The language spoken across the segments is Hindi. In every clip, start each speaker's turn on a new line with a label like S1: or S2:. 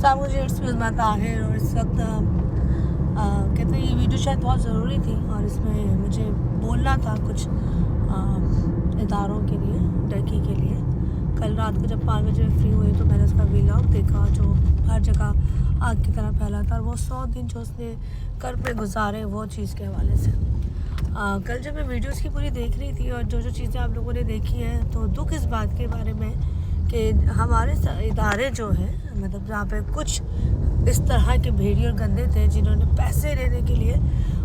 S1: सामू जी मैं ताहिर और इस वक्त कहते हैं ये वीडियो शायद बहुत ज़रूरी थी और इसमें मुझे बोलना था कुछ इदारों के लिए, टर्की के लिए। कल रात को जब 5 बजे फ्री हुई तो मैंने उसका व्लॉग देखा जो हर जगह आग की तरह फैला था और वो 100 दिन जो उसने कर पे गुजारे वो चीज़ के हवाले से। कल जब मैं वीडियोस की पूरी देख रही थी और जो जो चीज़ें आप लोगों ने देखी हैं तो दुख इस बात के बारे में कि हमारे इदारे जो हैं मतलब जहाँ पे कुछ इस तरह के भेड़िए और गंदे थे जिन्होंने पैसे लेने के लिए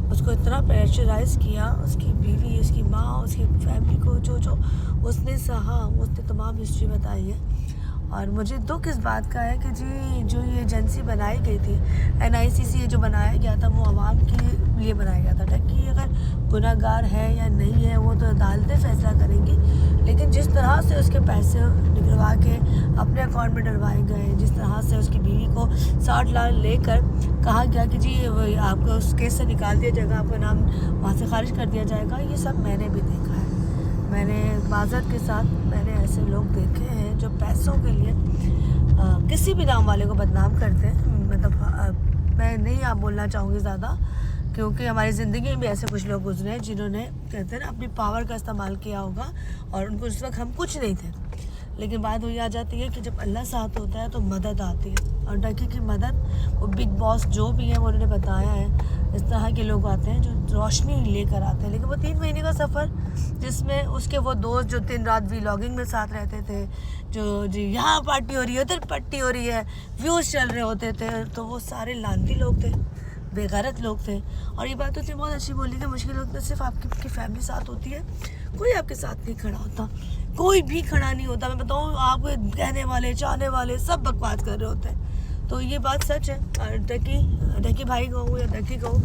S1: उसको इतना प्रेशराइज किया, उसकी बीवी, उसकी माँ, उसकी फैमिली को जो जो उसने सहा उसने तमाम हिस्ट्री बताई है। और मुझे दुख इस बात का है कि जी जो ये एजेंसी बनाई गई थी NICC जो बनाया गया था वो आवाम के लिए बनाया गया था कि अगर गुनाहगार है या नहीं है वो तो अदालतें फैसला करेंगी, लेकिन जिस तरह से उसके पैसे निकलवा के अपने अकाउंट में डलवाए गए, जिस तरह से उसकी बीवी को 60 लाख लेकर कहा गया कि जी आपको उस केस से निकाल दिया जाएगा, आपका नाम वहाँ से खारिज कर दिया जाएगा, ये सब मैंने भी देखा है। मैंने माज़रत के साथ मैंने ऐसे लोग देखे हैं जो पैसों के लिए किसी भी नाम वाले को बदनाम करते हैं। मतलब मैं नहीं आप बोलना चाहूँगी ज़्यादा, क्योंकि हमारी ज़िंदगी में भी ऐसे कुछ लोग गुजरे हैं जिन्होंने कहते हैं ना अपनी पावर का इस्तेमाल किया होगा और उनको उस वक्त हम कुछ नहीं थे, लेकिन बात वही आ जाती है कि जब अल्लाह साथ होता है तो मदद आती है। और टर्की की मदद वो बिग बॉस जो भी है वो उन्होंने बताया है, इस तरह के लोग आते हैं जो रोशनी लेकर आते हैं। लेकिन वो 3 महीने का सफ़र जिसमें उसके वो दोस्त जो दिन रात व्लॉगिंग में साथ रहते थे, जो जी यहाँ पार्टी हो रही है उधर पार्टी हो रही है, व्यूज़ चल रहे होते थे, तो वो सारे लानती लोग थे, बेगैरत लोग थे। और ये बात उसने बहुत अच्छी बोली थी, मुश्किल वक्त में सिर्फ आपकी फैमिली साथ होती है, कोई आपके साथ नहीं खड़ा होता, कोई भी खड़ा नहीं होता। मैं बताऊँ आपको कहने वाले चाहने वाले सब बकवास कर रहे होते हैं, तो ये बात सच है। और टर्की भाई कहूँ या टर्की कहूँ,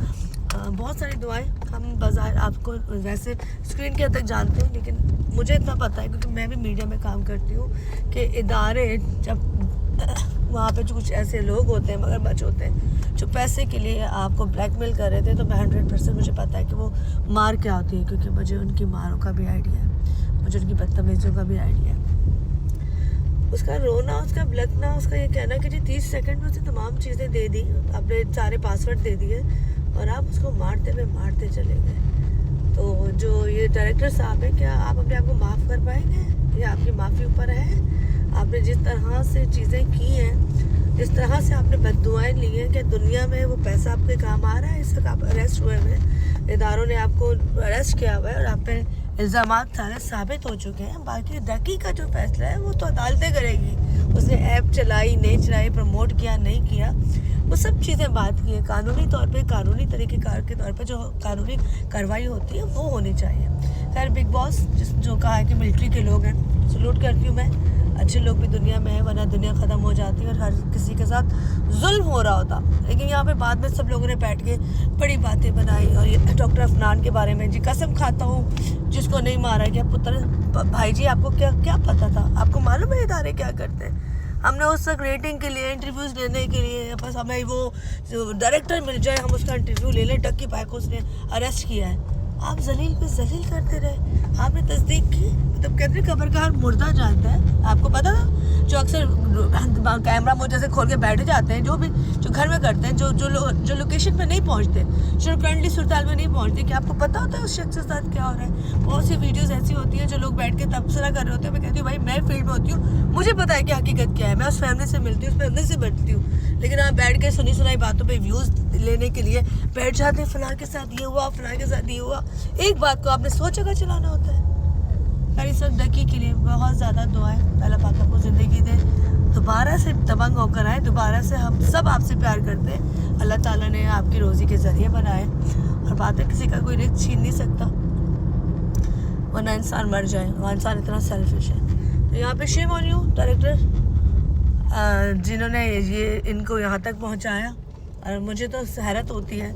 S1: बहुत सारी दुआएं हम बाज़ार आपको वैसे स्क्रीन के हद तक जानते हैं, लेकिन मुझे इतना पता है क्योंकि मैं भी मीडिया में काम करती हूँ कि इदारे जब वहाँ पे जो कुछ ऐसे लोग होते हैं मगरमच्छ होते हैं जो पैसे के लिए आपको ब्लैकमेल कर रहे थे, तो मैं 100% मुझे पता है कि वो मार क्या होती है, क्योंकि मुझे उनकी मारों का भी आइडिया है, मुझे उनकी बदतमीजियों का भी आइडिया है। उसका रोना, उसका बिलखना, उसका ये कहना कि जी 30 सेकंड में उसे तमाम चीज़ें दे दी, आपने सारे पासवर्ड दे दिए और आप उसको मारते चले गए। तो जो ये डायरेक्टर साहब है, क्या आप अपने आप को माफ़ कर पाएंगे या आपकी माफ़ी ऊपर है? आपने जिस तरह से चीज़ें की हैं, जिस तरह से आपने बद्दुआएं ली हैं, कि दुनिया में वो पैसा आपके काम आ रहा है? इस वक्त आप अरेस्ट हुए हैं, इदारों ने आपको अरेस्ट किया हुआ है और आप पे इल्ज़ामात सारे साबित हो चुके हैं। बाकी टर्की का जो फैसला है वो तो अदालतें करेगी, उसने ऐप चलाई नहीं चलाई, प्रमोट किया नहीं किया, वो सब चीज़ें बात की है। कानूनी तौर पे, कानूनी तरीक़ेकार के तौर पे जो कानूनी कार्रवाई होती है वो होनी चाहिए। खैर बिग बॉस जो कहा है कि मिलिट्री के लोग हैं, सलूट करती हूँ मैं, अच्छे लोग भी दुनिया में है, वरना दुनिया ख़त्म हो जाती है और हर किसी के साथ जुल्म हो रहा होता। लेकिन यहाँ पे बाद में सब लोगों ने बैठ के बड़ी बातें बनाई और ये डॉक्टर अफनान के बारे में, जी कसम खाता हूँ जिसको नहीं मारा गया पुत्र भाई जी, आपको क्या पता था? आपको मालूम है इदारे क्या करते हैं? हमने उस तक रेटिंग के लिए, इंटरव्यूज़ लेने के लिए, बस हमें वो जो डायरेक्टर मिल जाए हम उसका इंटरव्यू ले लें, टर्की भाई को उसने अरेस्ट किया है। आप जलील पे जलील करते रहे, आपने तस्दीक की, मतलब कहते हैं खबर का हर मुर्दा जानता है। आपको पता था जो अक्सर कैमरा मुझे जैसे खोल के बैठ जाते हैं, जो घर में करते हैं, जो लोकेशन पे नहीं पहुंचते, जो फ्रेंडली सुरताल में नहीं पहुंचते, कि आपको पता होता है उस शख्स के साथ क्या हो रहा है? बहुत सी वीडियोस ऐसी होती हैं जो लोग बैठ के तबसरा कर रहे होते हैं। मैं कहती हूँ भाई मैं फील्ड में होती हूँ, मुझे पता है कि हकीकत क्या है, मैं उस फैमिली से मिलती हूँ, उस फैमिली से बैठती हूँ, लेकिन आप बैठ के सुनी सुनाई बातों पर व्यूज़ लेने के लिए बैठ जाते हैं, फलां के साथ ये हुआ, फलां के साथ ये हुआ। एक बात को आपने सोच कर चलाना होता है। यार इस वक्त टर्की के लिए बहुत ज़्यादा दुआएं, अल्लाह पाक आपको ज़िंदगी दे, दोबारा से दबंग होकर आए, दोबारा से हम सब आपसे प्यार करते हैं। अल्लाह ताला ने आपकी रोज़ी के ज़रिए बनाए और बात है किसी का कोई रिस्क छीन नहीं सकता, वरना इंसान मर जाए, वह इंसान इतना सेल्फिश है। तो यहाँ पे शेम ऑन यू डायरेक्टर जिन्होंने ये इनको यहाँ तक पहुँचाया। और मुझे तो हैरत होती है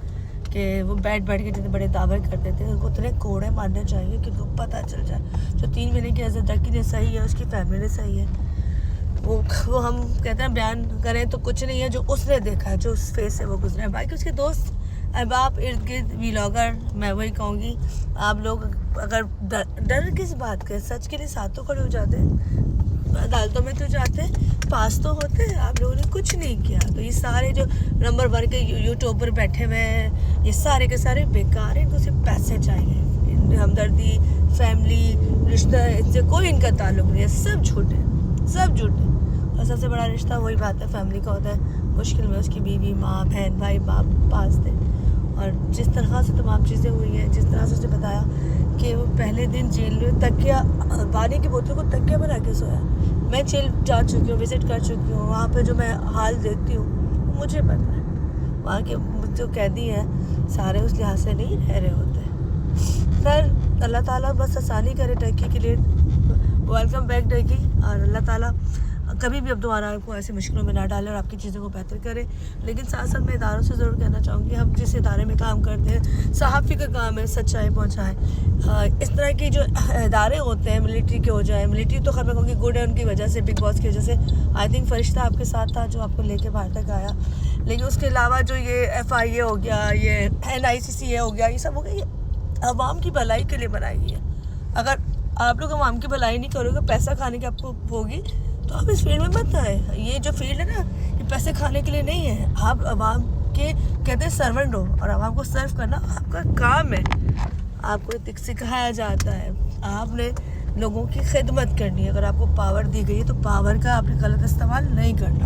S1: कि वो बैठ के जितने बड़े दावे करते थे उनको उतने कोड़े मारने चाहिए कि उनको पता चल जाए जो 3 महीने की हज़रत टर्की ने सही है, उसकी फैमिली ने सही है। वो हम कहते हैं बयान करें तो कुछ नहीं है, जो उसने देखा है, जो उस फेस से वो गुजरा है। बाकी उसके दोस्त अहबाब इर्द गिर्द व्लॉगर, मैं वही कहूँगी, आप लोग अगर डर किस बात के, सच के लिए साथ तो खड़े हो जाते हैं। अदालतों में तो जाते हैं, पास तो होते हैं, आप लोगों ने कुछ नहीं किया। तो ये सारे जो नंबर 1 के यूट्यूबर बैठे हुए हैं, ये सारे के सारे बेकार हैं, इनको सिर्फ पैसे चाहिए। हमदर्दी, फैमिली, रिश्ता, इनसे कोई इनका ताल्लुक नहीं है, सब झूठे, सब झूठे। और सबसे बड़ा रिश्ता वही बात है, फैमिली का होता है। मुश्किल में उसकी बीवी, माँ, बहन, भाई, बाप पास थे। और जिस तरह से तमाम चीज़ें हुई हैं, जिस तरह से उसने बताया कि वो पहले दिन जेल में तकिया, पानी की बोतल को तकिया बना के सोया। मैं जेल जा चुकी हूँ, विज़िट कर चुकी हूँ, वहाँ पे जो मैं हाल देखती हूँ मुझे पता है। वहाँ के जो कैदी हैं सारे उस लिहाज से नहीं रह रहे होते। खैर अल्लाह ताला बस आसानी करे टर्की के लिए। Welcome back Turkey. और अल्लाह ताला कभी भी अब दोबारा आपको ऐसी मुश्किलों में ना डाले और आपकी चीज़ों को बेहतर करे। लेकिन साथ साथ मैं इदारों से ज़रूर कहना चाहूँगी, हम जिस इदारे में काम करते हैं, सहाफ़ी का काम है सच्चाई पहुँचाएँ। इस तरह की जो इदारे होते हैं, मिलिट्री के हो जाए, मिलिट्री तो खैर मैं कहूँगी गुड है उनकी वजह से, बिग बॉस की वजह से। आई थिंक फरिश्ता आपके साथ था जो आपको लेके बाहर तक आया। लेकिन उसके अलावा जो ये FIA हो गया, ये NICCA हो गया, ये सब हो गया, ये आवाम की भलाई के लिए बनाई गई है। अगर आप लोग आवाम की भलाई नहीं करोगे, पैसा खाने की आपको होगी, तो आप इस फील्ड में मत आए। ये जो फील्ड है ना, ये पैसे खाने के लिए नहीं है। आप आवाम के कहते हैं सर्वेंट हो, और आवाम को सर्व करना आपका काम है। आपको सिखाया जाता है, आपने लोगों की खिदमत करनी है। अगर आपको पावर दी गई है तो पावर का आपने गलत इस्तेमाल नहीं करना।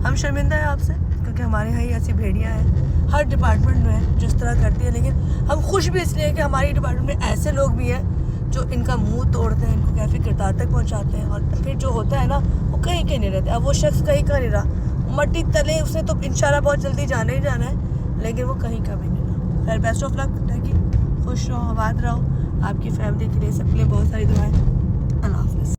S1: हम शर्मिंदा हैं आपसे, क्योंकि हमारे यहाँ ही ऐसी भेड़ियाँ हैं हर डिपार्टमेंट में जिस तरह करती है। लेकिन हम खुश भी इसलिए कि हमारी डिपार्टमेंट में ऐसे लोग भी हैं जो इनका मुंह तोड़ते हैं, इनको कैफी किरदार तक पहुंचाते हैं। और फिर जो होता है ना, वो कहीं कहीं नहीं रहते। अब वो शख्स कहीं का नहीं रहा, मट्टी तले, उसने तो इंशाल्लाह बहुत जल्दी जाना ही जाना है, लेकिन वो कहीं का भी नहीं रहा। खैर बेस्ट ऑफ लक टर्की, खुश रहो, आबाद रहो। आपकी फैमिली के लिए, सबके लिए बहुत सारी दुआएं। अल्लाह हाफ़िज़।